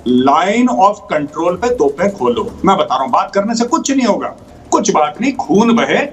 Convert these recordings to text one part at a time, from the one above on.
Line of control पे तोपें खोलो। मैं बता रहा हूं, बात करने से कुछ नहीं होगा, कुछ बात नहीं, खून बहे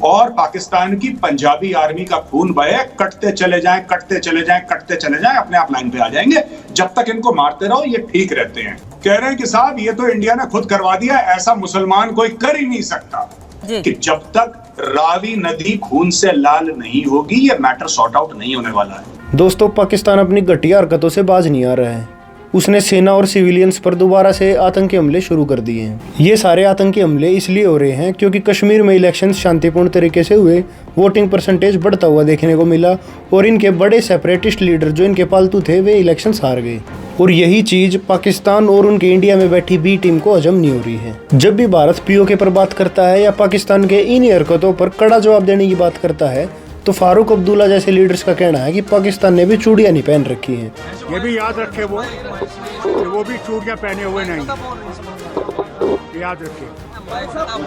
और पाकिस्तान की पंजाबी आर्मी का खून बहे, कटते चले जाएं, कटते चले जाएं, कटते चले जाएं, अपने आप लाइन पे आ जाएंगे। जब तक इनको मारते रहो ये ठीक रहते हैं। कह रहे हैं कि साहब ये तो इंडिया ने खुद करवा दिया, ऐसा मुसलमान कोई कर ही नहीं सकता कि जब तक रावी नदी खून से लाल नहीं होगी ये मैटर सॉर्ट आउट नहीं होने वाला है। दोस्तों, पाकिस्तान अपनी घटिया हरकतों से बाज नहीं आ रहा है। उसने सेना और सिविलियंस पर दोबारा से आतंकी हमले शुरू कर दिए हैं। ये सारे आतंकी हमले इसलिए हो रहे हैं क्योंकि कश्मीर में इलेक्शन शांतिपूर्ण तरीके से हुए, वोटिंग परसेंटेज बढ़ता हुआ देखने को मिला और इनके बड़े सेपरेटिस्ट लीडर जो इनके पालतू थे वे इलेक्शन हार गए। और यही चीज पाकिस्तान और उनके इंडिया में बैठी बी टीम को हजम नहीं हो रही है। जब भी भारत पीओके पर बात करता है या पाकिस्तान के इन्हीं हरकतों पर कड़ा जवाब देने की बात करता है तो फारूक अब्दुल्ला जैसे लीडर्स का कहना है कि पाकिस्तान ने भी चूड़ियां नहीं पहन रखी हैं। ये भी याद रखे वो भी चूड़ियां पहने हुए नहीं, याद रखे,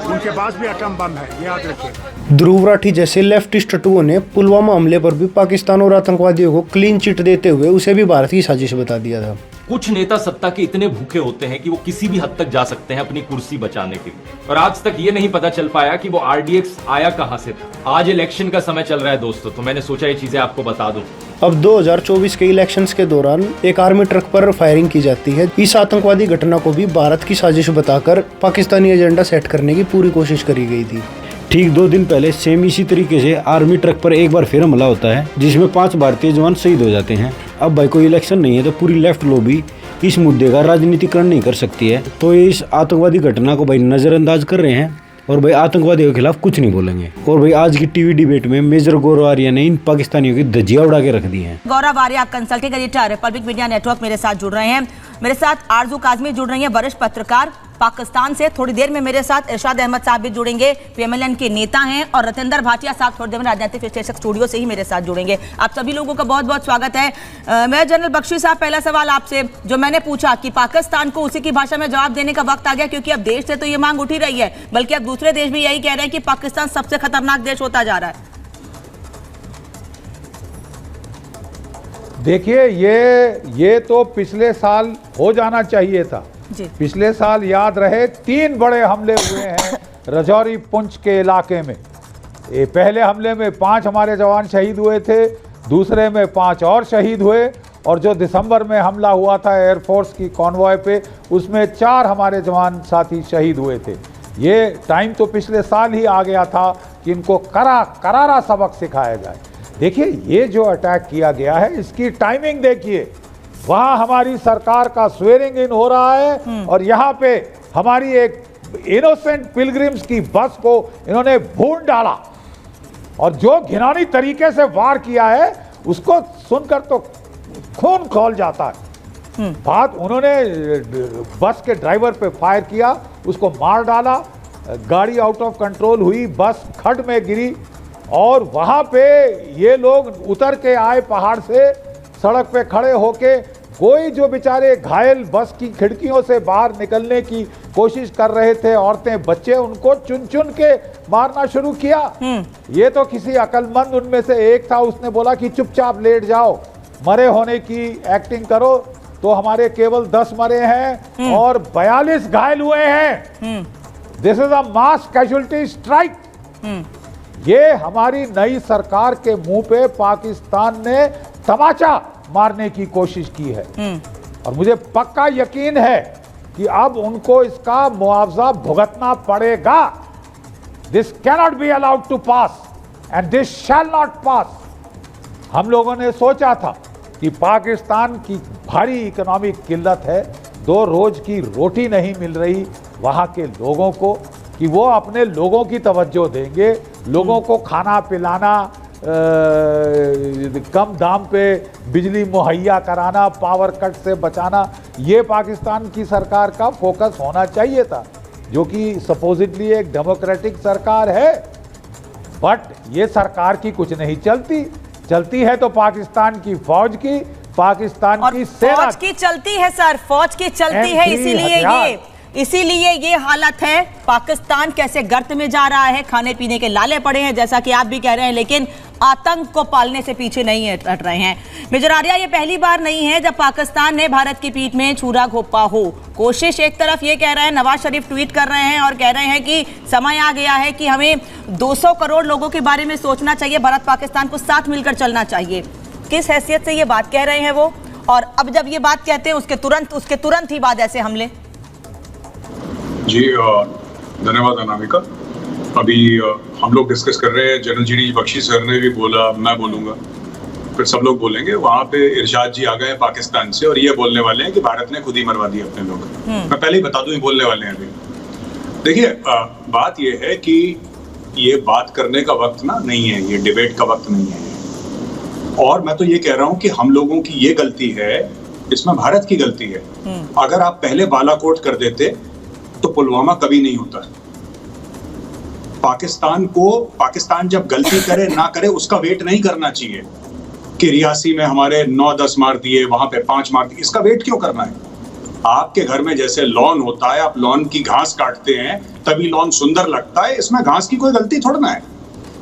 उनके पास भी एटम बम है, याद रखे। ध्रुव राठी जैसे लेफ्टिस्ट टटुओं ने पुलवामा हमले पर भी पाकिस्तान और आतंकवादियों को क्लीन चिट देते हुए उसे भी भारत की साजिश बता दिया था। कुछ नेता सत्ता के इतने भूखे होते हैं कि वो किसी भी हद तक जा सकते हैं अपनी कुर्सी बचाने के लिए, और आज तक ये नहीं पता चल पाया कि वो आरडीएक्स आया कहां से था। आज इलेक्शन का समय चल रहा है दोस्तों, तो मैंने सोचा ये चीजें आपको बता दूं। अब 2024 के इलेक्शंस के दौरान एक आर्मी ट्रक पर फायरिंग की जाती है। इस आतंकवादी घटना को भी भारत की साजिश बताकर पाकिस्तानी एजेंडा सेट करने की पूरी कोशिश करी गई थी। ठीक 2 दिन पहले सेम इसी तरीके से आर्मी ट्रक पर एक बार फिर हमला होता है जिसमें 5 भारतीय जवान शहीद हो जाते हैं। अब भाई कोई इलेक्शन नहीं है तो पूरी लेफ्ट लॉबी इस मुद्दे का राजनीतिकरण नहीं कर सकती है, तो इस आतंकवादी घटना को भाई नजरअंदाज कर रहे हैं और भाई आतंकवादियों के खिलाफ कुछ नहीं बोलेंगे। और भाई आज की टीवी डिबेट में मेजर गौरव आर्या ने इन पाकिस्तानियों की धज्जियां उड़ा के रख दी हैं। गौरव आर्या, आप consulting editor Republic media network मेरे साथ जुड़ रहे हैं। मेरे साथ आरजू काजमी जुड़ रही हैं, वरिष्ठ पत्रकार पाकिस्तान से। थोड़ी देर में मेरे साथ इरशाद अहमद साहब भी जुड़ेंगे, पीएमएलएन के नेता हैं, और रतिंदर भाटिया साहब थोड़ी देर में राजनीतिक विश्लेषक स्टूडियो से ही मेरे साथ जुड़ेंगे। आप सभी लोगों का बहुत बहुत स्वागत है। मैं जनरल बख्शी साहब, पहला सवाल आपसे जो मैंने पूछा कि पाकिस्तान को उसी की भाषा में जवाब देने का वक्त आ गया, क्योंकि अब देश से तो ये मांग उठ ही रही है, बल्कि अब दूसरे देश भी यही कह रहे हैं कि पाकिस्तान सबसे खतरनाक देश होता जा रहा है। देखिए, ये तो पिछले साल हो जाना चाहिए था जी। पिछले साल याद रहे 3 बड़े हमले हुए हैं रजौरी पुंछ के इलाके में। पहले हमले में 5 हमारे जवान शहीद हुए थे, दूसरे में 5 और शहीद हुए, और जो दिसंबर में हमला हुआ था एयरफोर्स की कॉन्वॉय पे उसमें 4 हमारे जवान साथी शहीद हुए थे। ये टाइम तो पिछले साल ही आ गया था कि इनको करारा सबक सिखाया जाए। देखिए, ये जो अटैक किया गया है इसकी टाइमिंग देखिए, वहां हमारी सरकार का स्वेरिंग इन हो रहा है और यहाँ पे हमारी एक इनोसेंट पिलग्रिम्स की बस को इन्होंने भून डाला, और जो घिनौनी तरीके से वार किया है उसको सुनकर तो खून खौल जाता है। बात, उन्होंने बस के ड्राइवर पे फायर किया, उसको मार डाला, गाड़ी आउट ऑफ कंट्रोल हुई, बस खड्ड में गिरी, और वहां पे ये लोग उतर के आए पहाड़ से, सड़क पे खड़े होके कोई जो बेचारे घायल बस की खिड़कियों से बाहर निकलने की कोशिश कर रहे थे, औरतें बच्चे, उनको चुन चुन के मारना शुरू किया। ये तो किसी अक्लमंद उनमें से एक था, उसने बोला कि चुपचाप लेट जाओ, मरे होने की एक्टिंग करो, तो हमारे केवल 10 मरे हैं और 42 घायल हुए हैं। This is a mass casualty strike. ये हमारी नई सरकार के मुंह पे पाकिस्तान ने तमाचा मारने की कोशिश की है, और मुझे पक्का यकीन है कि अब उनको इसका मुआवजा भुगतना पड़ेगा। This cannot be allowed to pass and this shall not pass. हम लोगों ने सोचा था कि पाकिस्तान की भारी इकोनॉमिक किल्लत है, 2 रोज की रोटी नहीं मिल रही वहां के लोगों को, कि वो अपने लोगों की तवज्जो देंगे, लोगों को खाना पिलाना, कम दाम पे बिजली मुहैया कराना, पावर कट से बचाना, ये पाकिस्तान की सरकार का फोकस होना चाहिए था, जो कि सपोजिटली एक डेमोक्रेटिक सरकार है। बट ये सरकार की कुछ नहीं चलती है तो पाकिस्तान की फौज की, पाकिस्तान की सेना फौज की चलती है सर, फौज की चलती है, इसीलिए ये इसीलिए ये हालत है। पाकिस्तान कैसे गर्त में जा रहा है, खाने पीने के लाले पड़े हैं जैसा कि आप भी कह रहे हैं, लेकिन आतंक को पालने से पीछे नहीं हट रहे हैं। मेजर आर्या, ये पहली बार नहीं है जब पाकिस्तान ने भारत की पीठ में छुरा घोंपा हो। कोशिश एक तरफ ये कह रहे हैं, नवाज शरीफ ट्वीट कर रहे हैं और कह रहे हैं कि समय आ गया है कि हमें 200 करोड़ लोगों के बारे में सोचना चाहिए, भारत पाकिस्तान को साथ मिलकर चलना चाहिए। किस हैसियत से ये बात कह रहे हैं वो? और अब जब ये बात कहते हैं उसके तुरंत ही बाद ऐसे हमले। जी धन्यवाद अनामिका। अभी हम लोग डिस्कस कर रहे हैं, जनरल जीडी बख्शी सर ने भी बोला, मैं बोलूंगा, फिर सब लोग बोलेंगे। वहां पे इरशाद जी आ गए पाकिस्तान से और ये बोलने वाले हैं कि भारत ने खुद ही मरवा दिए अपने लोग। मैं पहले ही बता दूं, ये बोलने वाले हैं अभी। देखिए बात ये है कि ये बात करने का वक्त ना नहीं है, ये डिबेट का वक्त नहीं है। और मैं तो ये कह रहा हूं कि हम लोगों की ये गलती है, इसमें भारत की गलती है। अगर आप पहले बालाकोट कर देते तो पुलवामा कभी नहीं होता। पाकिस्तान जब गलती करे ना करे उसका वेट नहीं करना चाहिए कि रियासी में हमारे 9-10 मार दिए, वहां पे 5 मार दिए। इसका वेट क्यों करना है? आपके घर में जैसे लॉन होता है, आप लॉन की घास काटते हैं तभी लॉन सुंदर लगता है, इसमें घास की कोई गलती थोड़ा ना है।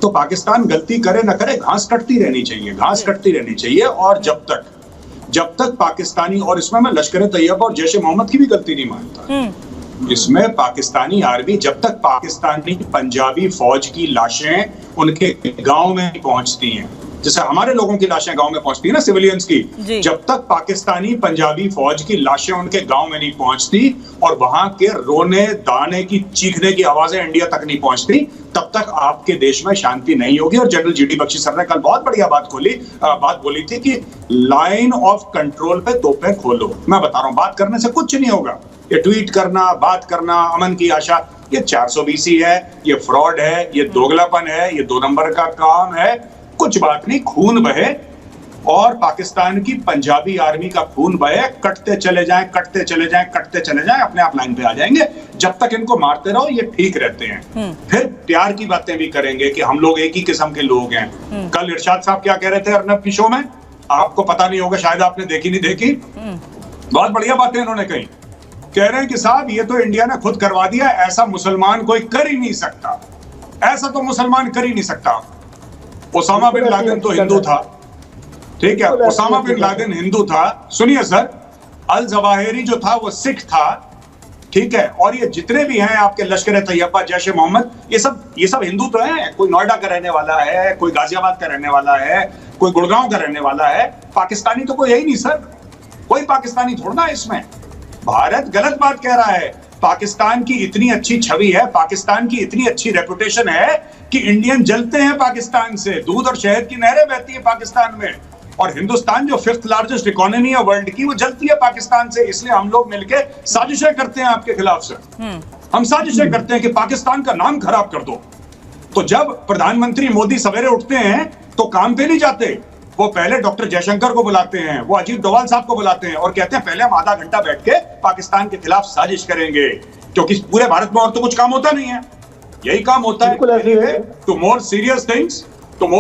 तो पाकिस्तान गलती करे ना करे, घास कटती रहनी चाहिए, घास कटती रहनी चाहिए। और जब तक पाकिस्तानी, और इसमें मैं लश्कर तैयबा और जैश ए मोहम्मद की भी गलती नहीं मानता, इसमें पाकिस्तानी आर्मी, जब तक पाकिस्तानी पंजाबी फौज की लाशें उनके गांव में पहुंचती हैं, जैसे हमारे लोगों की लाशें गांव में पहुंचती है ना, सिविलियंस की, जब तक पाकिस्तानी पंजाबी फौज की लाशें उनके गांव में नहीं पहुंचती और वहां के रोने दाने की चीखने की आवाजें इंडिया तक नहीं पहुंचती, तब तक आपके देश में शांति नहीं होगी। और जनरल जीडी बख्शी सर ने कल बहुत बढ़िया बात बोली थी कि लाइन ऑफ कंट्रोल पे तोपें खोलो। मैं बता रहा हूं, बात करने से कुछ नहीं होगा। ये ट्वीट करना, बात करना, अमन की आशा, ये 420 है, ये फ्रॉड है, ये दोगलापन है, ये 2 नंबर का काम है। कुछ बात नहीं, खून बहे और पाकिस्तान की पंजाबी आर्मी का खून बहे, कटते चले जाएं, कटते चले जाएं, कटते चले जाएं, अपने आप लाइन पे आ जाएंगे। जब तक इनको मारते रहो ये ठीक रहते हैं। फिर प्यार की बातें भी करेंगे कि हम लोग एक ही किस्म के लोग हैं। कल इरशाद साहब क्या कह रहे थे अर्नब की शो में, आपको पता नहीं होगा, शायद आपने देखी नहीं देखी, बहुत बढ़िया बातें इन्होंने कही। कह रहे हैं कि साहब ये तो इंडिया ने खुद करवा दिया, ऐसा मुसलमान कोई कर ही नहीं सकता, ऐसा तो मुसलमान कर ही नहीं सकता। ओसामा बिन लादेन तो हिंदू था, ठीक है, ओसामा बिन लादेन हिंदू था। सुनिए सर, अल जवाहिरी जो था वो सिख था, ठीक है, और ये जितने भी हैं आपके लश्कर तैयबा, जैश ए मोहम्मद, ये सब हिंदू तो हैं। कोई नोएडा का रहने वाला है, कोई गाजियाबाद का रहने वाला है, कोई गुड़गांव का रहने वाला है। पाकिस्तानी तो कोई है ही नहीं सर, कोई पाकिस्तानी थोड़ा है इसमें। भारत गलत बात कह रहा है। पाकिस्तान की इतनी अच्छी छवि है, पाकिस्तान की इतनी अच्छी रेपुटेशन है कि इंडियन जलते हैं पाकिस्तान से, दूध और शहद की नहरें बहती है पाकिस्तान में। और हिंदुस्तान जो 5th लार्जेस्ट इकोनॉमी है वर्ल्ड की, वो जलती है पाकिस्तान से। इसलिए हम लोग मिलकर साजिशें करते हैं आपके खिलाफ सर। हम साजिशें करते हैं कि पाकिस्तान का नाम खराब कर दो। तो जब प्रधानमंत्री मोदी सवेरे उठते हैं तो काम पे नहीं जाते, वो पहले डॉक्टर जयशंकर को बुलाते हैं, वो अजीत डोभाल साहब को बुलाते हैं और कहते हैं पहले हम आधा घंटा बैठ के पाकिस्तान के खिलाफ साजिश करेंगे, क्योंकि पूरे भारत में और तो कुछ काम होता नहीं है, यही काम होता है। Two more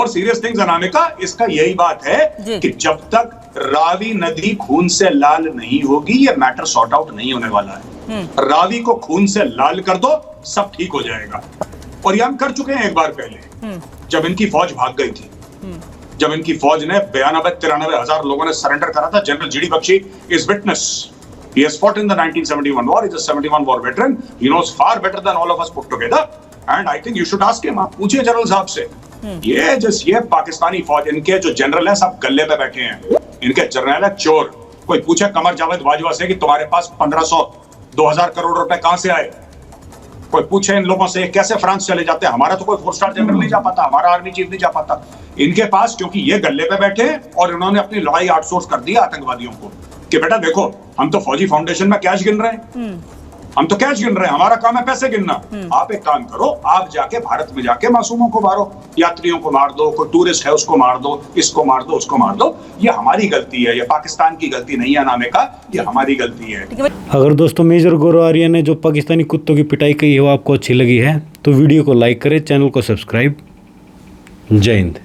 serious things Anamika, इसका यही बात है कि जब तक रावी नदी खून से लाल नहीं होगी, ये मैटर सॉर्ट आउट नहीं होने वाला है। रावी को खून से लाल कर दो, सब ठीक हो जाएगा। और ये हम कर चुके हैं एक बार पहले, जब इनकी फौज भाग गई थी, जब इनकी फौज ने 92-93 हजार लोगों ने सरेंडर करा था। General GD Bakshi is witness, he has fought in the 1971 war, he's a 71 war veteran, he knows far better than all of us put together, and I think you should ask him। आप पूछिए general साहब से। ये पाकिस्तानी फौज, इनके जो general हैं सब गले पे बैठे हैं, इनके जनरल है चोर। कोई पूछे कमर जावेद बाजवा से कि तुम्हारे पास 1500-2000 करोड़ रुपए कहां से आए, कोई पूछे इन लोगों से कैसे फ्रांस चले जाते हैं, हमारा तो कोई 4-स्टार जनरल नहीं जा पाता, हमारा आर्मी चीफ नहीं जा पाता। इनके पास, क्योंकि ये गले पे बैठे और इन्होंने अपनी लड़ाई आउटसोर्स कर दी आतंकवादियों को कि बेटा देखो, हम तो फौजी फाउंडेशन में कैश गिन रहे हैं, हम तो कैश गिन रहे हैं, हमारा काम है पैसे गिनना। आप एक काम करो, आप जाके भारत में जाके मासूमों को मारो, यात्रियों को मार दो, कोई टूरिस्ट है उसको मार दो, इसको मार दो, उसको मार दो। ये हमारी गलती है, ये पाकिस्तान की गलती नहीं है अनामिका, ये हमारी गलती है। अगर दोस्तों मेजर गौरव आर्या ने जो पाकिस्तानी कुत्तों की पिटाई की है वो आपको अच्छी लगी है तो वीडियो को लाइक करें, चैनल को सब्सक्राइब। जय हिंद।